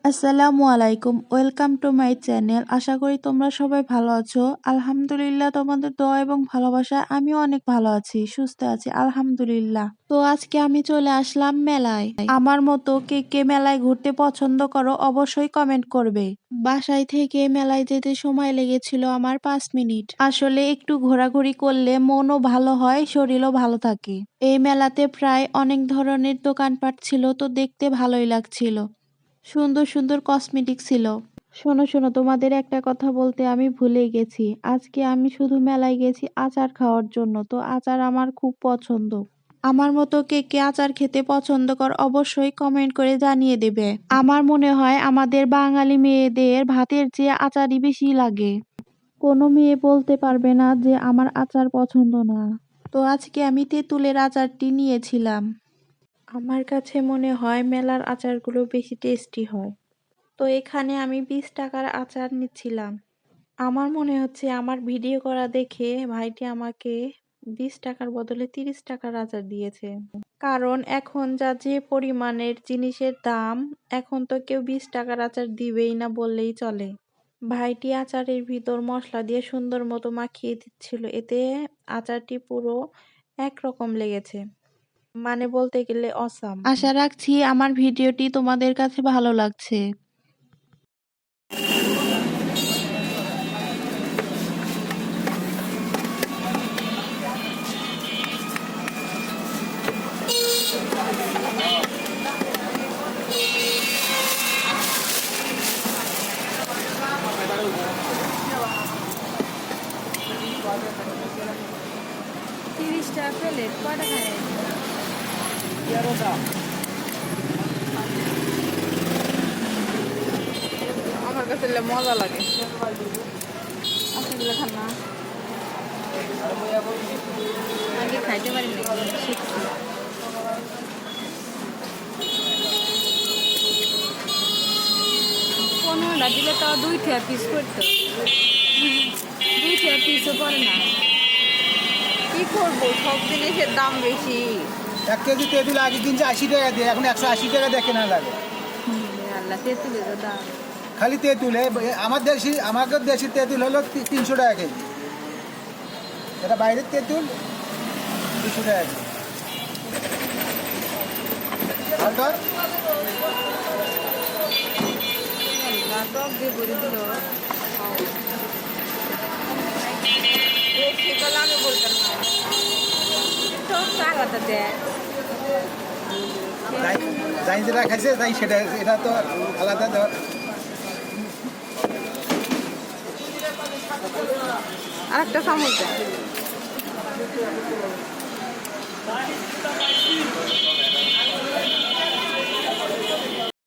আসসালামু আলাইকুম। Welcome to my channel. আশা করি তোমরা সবাই ভালো আছো। আলহামদুলিল্লাহ তোমাদের দোয়া এবং ভালোবাসায় আমিও অনেক ভালো আছি, সুস্থ আছি আলহামদুলিল্লাহ। তো আজকে আমি চলে আসলাম মেলায়। আমার মতো কে কে মেলায় ঘুরতে পছন্দ করো অবশ্যই কমেন্ট করবে। বাসায় থেকে মেলায় যেতে সময় লেগেছিল আমার 5 মিনিট। আসলে একটু ঘোরাঘুরি করলে মনও ভালো হয়, শরীরও ভালো থাকে। এই মেলাতে প্রায় অনেক ধরনের দোকানপাট ছিল, তো দেখতে ভালোই লাগছিল। সুন্দর সুন্দর কসমেটিক ছিল। শোনো শোনো, তোমাদের একটা কথা বলতে আমি ভুলেই গেছি। আজকে আমি শুধু মেলায় গেছি আচার খাওয়ার জন্য, তো আচার আমার খুব পছন্দ। আমার মতো কে কে আচার খেতে পছন্দ কর অবশ্যই কমেন্ট করে জানিয়ে দেবে। আমার মনে হয় আমাদের বাঙালি মেয়েদের ভাতের চেয়ে আচারই বেশি লাগে। কোনো মেয়ে বলতে পারবে না যে আমার আচার পছন্দ না। তো আজকে আমি তেঁতুলের আচারটি নিয়েছিলাম। আমার কাছে মনে হয় মেলার আচারগুলো বেশি টেস্টি হয়। তো এখানে আমি 20 টাকার আচার নিচ্ছিলাম। আমার মনে হচ্ছে আমার ভিডিও করা দেখে ভাইটি আমাকে 20 টাকার বদলে 30 টাকার আচার দিয়েছে। কারণ এখন যা যে পরিমাণের জিনিসের দাম, এখন তো কেউ 20 টাকার আচার দিবেই না বললেই চলে। ভাইটি আচারের ভিতর মশলা দিয়ে সুন্দর মতো মাখিয়ে দিচ্ছিল, এতে আচারটি পুরো একরকম লেগেছে। মানে বলতে গেলে অসাম। আশা রাখছি আমার ভিডিওটি তোমাদের কাছে ভালো লাগছে। তিরিশটা প্লেট কয়টা খায়? আমার কাছে মজা লাগে। আপনাগুলো খান না? আগে খাইতে পারি না, শিখছি। 15টা দিলে তো 2টা পিস করতো। 2টা পিসও পড়ে না। কি করবো, সব জিনিসের দাম বেশি। 1 কেজি তেঁতুল আগে কিনছে 80 টাকা দিয়ে, এখন 180 টাকা দেখে না লাগে। আল্লাহ, তেঁতুলের দাম। খালি তেঁতুল আমাদের দেশি তেঁতুল হলো 300 টাকা কেজি। এটা বাইরের তেঁতুল 200 টাকা কেজি। হালকা টক দিয়ে ভরে দিল। শীতল আমি বলতাম না, টক আলাদা দেয়। যাই যেটা খাইছে তাই সেটা, এটা তো আলাদা দেওয়ার। আরেকটা চামচ দেয়।